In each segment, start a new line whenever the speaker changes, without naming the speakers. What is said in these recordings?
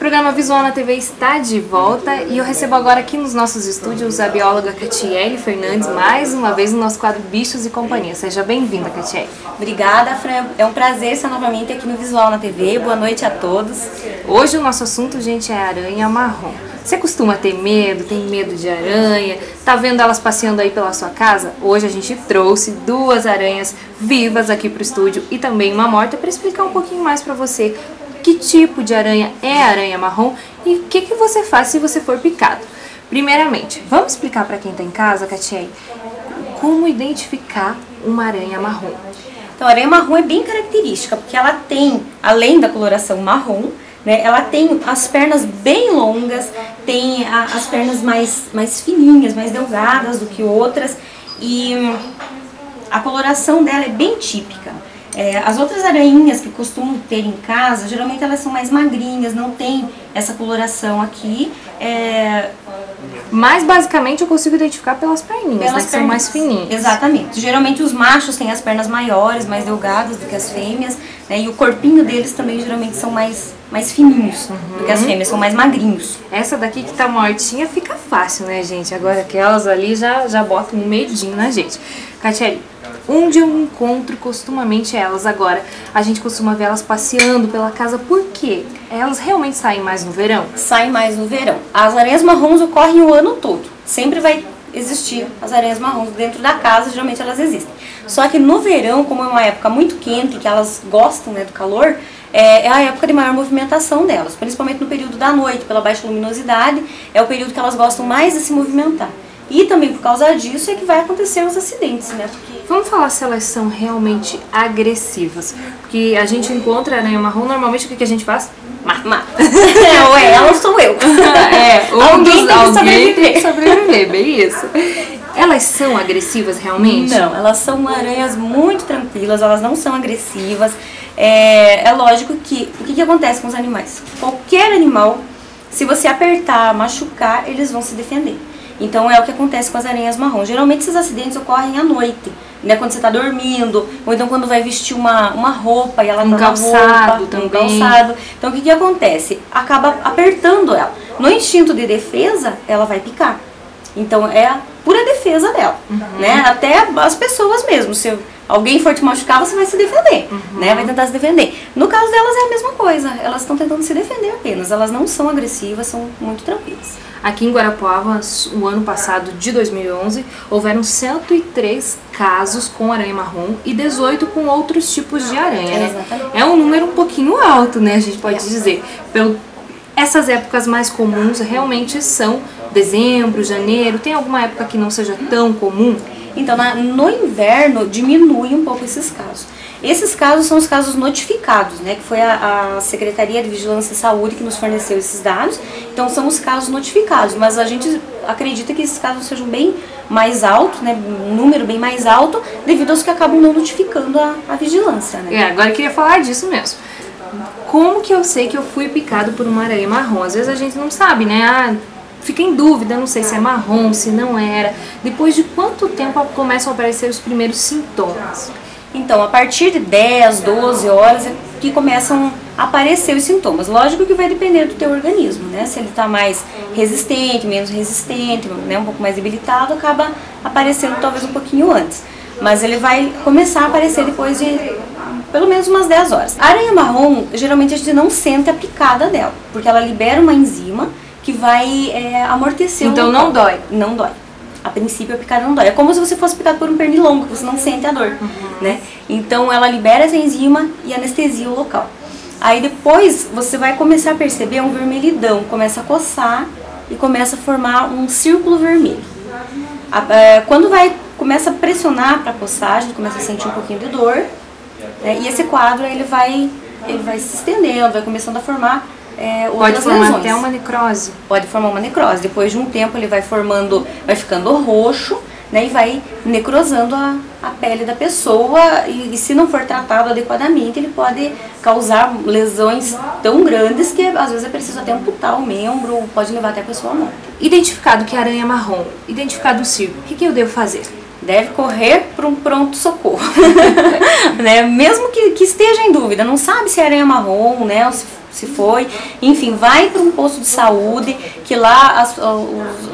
programa Visual na TV está de volta e eu recebo agora aqui nos nossos estúdios a bióloga Catiele Fernandes, mais uma vez no nosso quadro Bichos e Companhia. Seja bem-vinda, Catiele.
Obrigada, Fran. É um prazer estar novamente aqui no Visual na TV. Boa noite a todos.
Hoje o nosso assunto, gente, é aranha marrom. Você costuma ter medo, tem medo de aranha? Tá vendo elas passeando aí pela sua casa? Hoje a gente trouxe duas aranhas vivas aqui pro estúdio e também uma morta para explicar um pouquinho mais para você que tipo de aranha é a aranha marrom e o que você faz se você for picado. Primeiramente, vamos explicar para quem está em casa, Catiele, como identificar uma aranha marrom.
Então, a aranha marrom é bem característica, porque ela tem, além da coloração marrom, né, ela tem as pernas bem longas, tem as pernas mais fininhas, mais delgadas do que outras, e a coloração dela é bem típica. As outras aranhas que costumam ter em casa, geralmente elas são mais magrinhas, não tem essa coloração aqui.
Mas basicamente eu consigo identificar pelas perninhas, né, que são mais fininhas.
Exatamente. Geralmente os machos têm as pernas maiores, mais delgadas do que as fêmeas, né, e o corpinho deles também geralmente são mais fininhos do que as fêmeas, são mais magrinhos.
Essa daqui que tá mortinha fica fácil, né, gente? Agora aquelas ali já botam um medinho na gente. Catiele, onde eu encontro costumamente elas agora? A gente costuma ver elas passeando pela casa, por quê? Elas realmente saem mais no verão?
Saem mais no verão. As aranhas marrons ocorrem o ano todo. Sempre vai existir as aranhas marrons dentro da casa, geralmente elas existem. Só que no verão, como é uma época muito quente, que elas gostam, né, do calor, é a época de maior movimentação delas, principalmente no período da noite, pela baixa luminosidade, é o período que elas gostam mais de se movimentar. E também por causa disso é que vai acontecer os acidentes, né? Porque...
Vamos falar se elas são realmente agressivas. Porque a gente encontra a aranha marrom, normalmente o que a gente faz? Mata.
Ou é ela ou sou eu.
Alguém tem que sobreviver, bem isso. Elas são agressivas realmente?
Não, elas são aranhas muito tranquilas, elas não são agressivas. É lógico que o que acontece com os animais? Qualquer animal, se você apertar, machucar, eles vão se defender. Então é o que acontece com as aranhas marrom. Geralmente esses acidentes ocorrem à noite, né, quando você está dormindo, ou então quando vai vestir uma roupa e ela está na roupa, um calçado. Então o que acontece? Acaba apertando ela. No instinto de defesa, ela vai picar. Então é a pura defesa dela, né? Até as pessoas mesmo. Se alguém for te machucar, você vai se defender, né? Vai tentar se defender. No caso delas é a mesma coisa. Elas estão tentando se defender apenas. Elas não são agressivas, são muito tranquilas.
Aqui em Guarapuava, o ano passado, de 2011, houveram 103 casos com aranha marrom e 18 com outros tipos de aranha, né? É um número um pouquinho alto, né? A gente pode dizer. Essas épocas mais comuns realmente são dezembro, janeiro. Tem alguma época que não seja tão comum?
Então, no inverno, diminui um pouco esses casos. Esses casos são os casos notificados, né? Que foi a Secretaria de Vigilância e Saúde que nos forneceu esses dados. Então, são os casos notificados, mas a gente acredita que esses casos sejam bem mais altos, né? Um número bem mais alto, devido aos que acabam não notificando a vigilância, né?
Agora eu queria falar disso mesmo. Como que eu sei que eu fui picado por uma aranha marrom? Às vezes a gente não sabe, né? Fica em dúvida, não sei se é marrom, se não era. Depois de quanto tempo começam a aparecer os primeiros sintomas?
Então, a partir de 10, 12 horas é que começam a aparecer os sintomas. Lógico que vai depender do teu organismo, né? Se ele está mais resistente, menos resistente, né? Um pouco mais debilitado, acaba aparecendo talvez um pouquinho antes. Mas ele vai começar a aparecer depois de pelo menos umas 10 horas. A aranha marrom, geralmente a gente não sente a picada dela, porque ela libera uma enzima que vai amortecer.
Então não dói?
Não dói. A princípio a picada não dói. É como se você fosse picado por um pernilongo, que você não sente a dor, né? Então ela libera essa enzima e anestesia o local. Aí depois você vai começar a perceber um vermelhidão, começa a coçar e começa a formar um círculo vermelho. Quando começa a pressionar para a coçagem, começa a sentir um pouquinho de dor, né? E esse quadro ele vai se estendendo, vai começando a formar
pode formar até uma necrose.
Pode formar uma necrose. Depois de um tempo ele vai ficando roxo, né, e vai necrosando a pele da pessoa e se não for tratado adequadamente, ele pode causar lesões tão grandes que às vezes é preciso até amputar o membro, ou pode levar até a pessoa à morte.
Identificado que é aranha marrom, identificado o círculo, o que eu devo fazer?
Deve correr para um pronto-socorro, né? Mesmo que esteja em dúvida, não sabe se é aranha marrom, né, ou se se foi, enfim, vai para um posto de saúde, que lá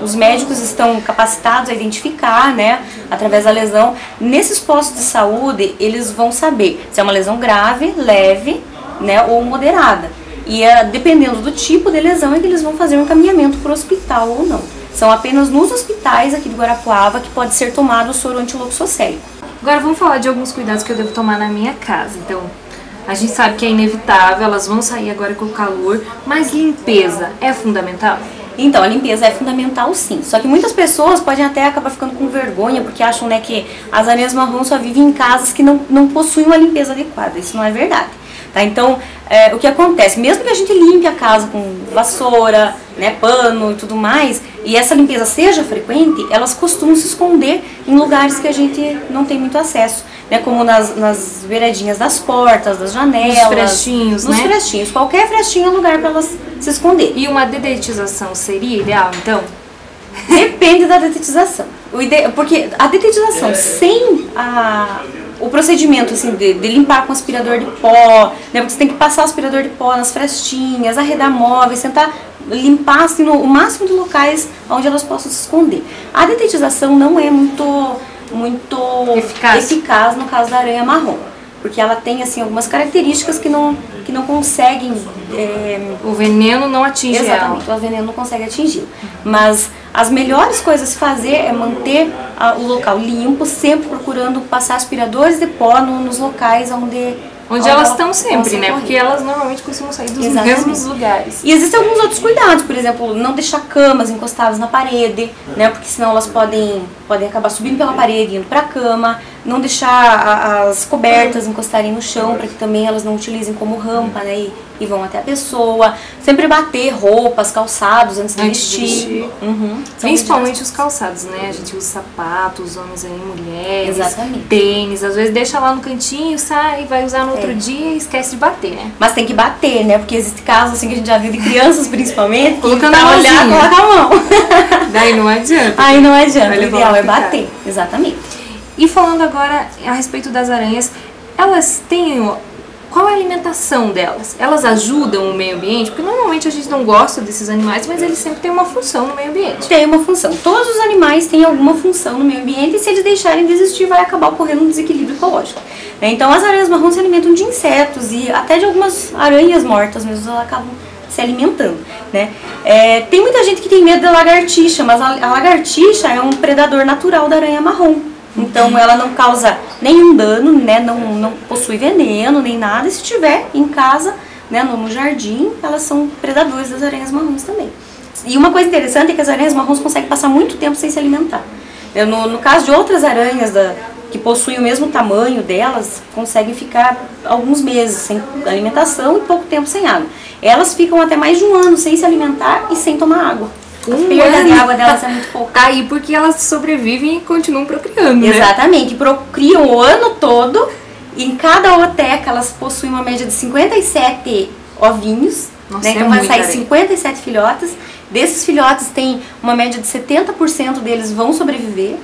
os médicos estão capacitados a identificar, né, através da lesão. Nesses postos de saúde, eles vão saber se é uma lesão grave, leve, né, ou moderada. E dependendo do tipo de lesão é que eles vão fazer um encaminhamento para o hospital ou não. São apenas nos hospitais aqui de Guarapuava que pode ser tomado o soro antiloxossélico.
Agora vamos falar de alguns cuidados que eu devo tomar na minha casa. Então, a gente sabe que é inevitável, elas vão sair agora com o calor, mas limpeza é fundamental?
Então, a limpeza é fundamental sim, só que muitas pessoas podem até acabar ficando com vergonha, porque acham, né, que as aranhas marrom só vivem em casas que não possuem uma limpeza adequada. Isso não é verdade. Tá? Então, o que acontece? Mesmo que a gente limpe a casa com vassoura, né, pano e tudo mais, e essa limpeza seja frequente, elas costumam se esconder em lugares que a gente não tem muito acesso, né, como nas beiradinhas das portas, das janelas,
nos frestinhos,
nos
né?
frestinhos. Qualquer frestinho é lugar para elas se esconder.
E uma dedetização seria ideal, então?
Depende da dedetização. Porque a dedetização sem o procedimento assim, de limpar com aspirador de pó, né, porque você tem que passar o aspirador de pó nas frestinhas, arredar móveis, tentar limpar assim, o máximo de locais onde elas possam se esconder. A dedetização não é muito eficaz no caso da aranha marrom, porque ela tem assim, algumas características que não conseguem...
O veneno não atinge ela.
Exatamente, o veneno não consegue atingir. Mas as melhores coisas a se fazer é manter o local limpo, sempre procurando passar aspiradores de pó nos locais onde
elas estão sempre, né? Porque elas normalmente costumam sair dos mesmos lugares.
E existem alguns outros cuidados, por exemplo, não deixar camas encostadas na parede, né? Porque senão elas podem acabar subindo pela parede e indo para a cama. Não deixar as cobertas encostarem no chão, para que também elas não utilizem como rampa, né? E vão até a pessoa. Sempre bater roupas, calçados antes de vestir.
Principalmente os calçados, né? A gente usa sapatos, homens aí, mulheres.
Exatamente.
Tênis, às vezes deixa lá no cantinho, sai, vai usar no outro dia e esquece de bater, né?
Mas tem que bater, né? Porque existe casos assim que a gente já viu de crianças, principalmente,
colocando
a olhar, coloca a mão.
Daí não adianta.
Aí não adianta, o ideal é bater. Exatamente.
E falando agora a respeito das aranhas, elas têm... Qual é a alimentação delas? Elas ajudam o meio ambiente? Porque normalmente a gente não gosta desses animais, mas eles sempre têm uma função no meio ambiente.
Tem uma função. Todos os animais têm alguma função no meio ambiente e se eles deixarem de existir vai acabar ocorrendo um desequilíbrio ecológico. Então as aranhas marrom se alimentam de insetos e até de algumas aranhas mortas mesmo, elas acabam se alimentando, né? Tem muita gente que tem medo da lagartixa, mas a lagartixa é um predador natural da aranha marrom. Então ela não causa nenhum dano, né? Não possui veneno nem nada. E se tiver em casa, né, no jardim, elas são predadores das aranhas marrons também. E uma coisa interessante é que as aranhas marrons conseguem passar muito tempo sem se alimentar. No caso de outras aranhas que possuem o mesmo tamanho delas, conseguem ficar alguns meses sem alimentação e pouco tempo sem água. Elas ficam até mais de um ano sem se alimentar e sem tomar água. A perda de água delas é muito pouco.
Aí porque elas sobrevivem e continuam procriando, né?
Exatamente, procriam o ano todo. Em cada oteca elas possuem uma média de 57 ovinhos.
Nossa,
né? Então vai sair 57 filhotes. Desses filhotes tem uma média de 70% deles vão sobreviver.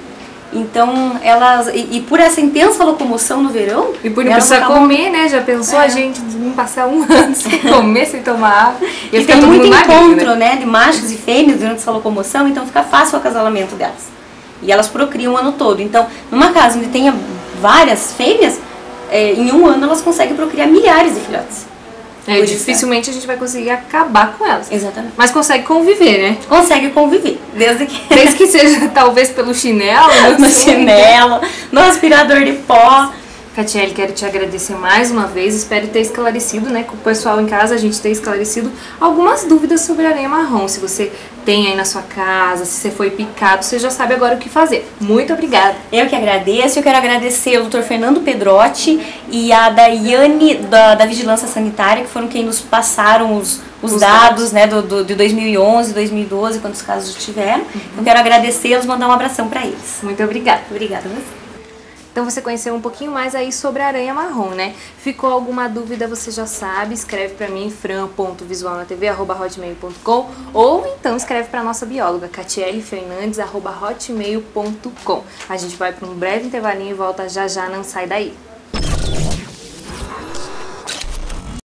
Então elas, e por essa intensa locomoção no verão,
e por não precisar comer, né? Já pensou a gente não passar um ano sem comer, sem tomar água?
E tem muito encontro, né, de machos e fêmeas durante essa locomoção, então fica fácil o acasalamento delas. E elas procriam o ano todo. Então, numa casa onde tenha várias fêmeas, em um ano elas conseguem procriar milhares de filhotes.
Dificilmente a gente vai conseguir acabar com elas.
Exatamente.
Mas consegue conviver, né?
Consegue conviver. Desde
que seja, talvez, pelo chinelo.
No chinelo, no aspirador de pó.
Catiele, quero te agradecer mais uma vez. Espero ter esclarecido, né, com o pessoal em casa, a gente ter esclarecido algumas dúvidas sobre a aranha marrom. Se você tem aí na sua casa, se você foi picado, você já sabe agora o que fazer. Muito obrigada.
Eu que agradeço. Eu quero agradecer ao Dr. Fernando Pedrotti e a Daiane da Vigilância Sanitária, que foram quem nos passaram os dados, né, de 2011, 2012, quantos casos tiveram. Eu quero agradecê-los, mandar um abração para eles.
Muito obrigada.
Obrigada a você.
Então você conheceu um pouquinho mais aí sobre a aranha marrom, né? Ficou alguma dúvida, você já sabe, escreve pra mim, fran.visualnatv@hotmail.com, ou então escreve pra nossa bióloga, catielefernandes@hotmail.com. A gente vai para um breve intervalinho e volta já já, não sai daí.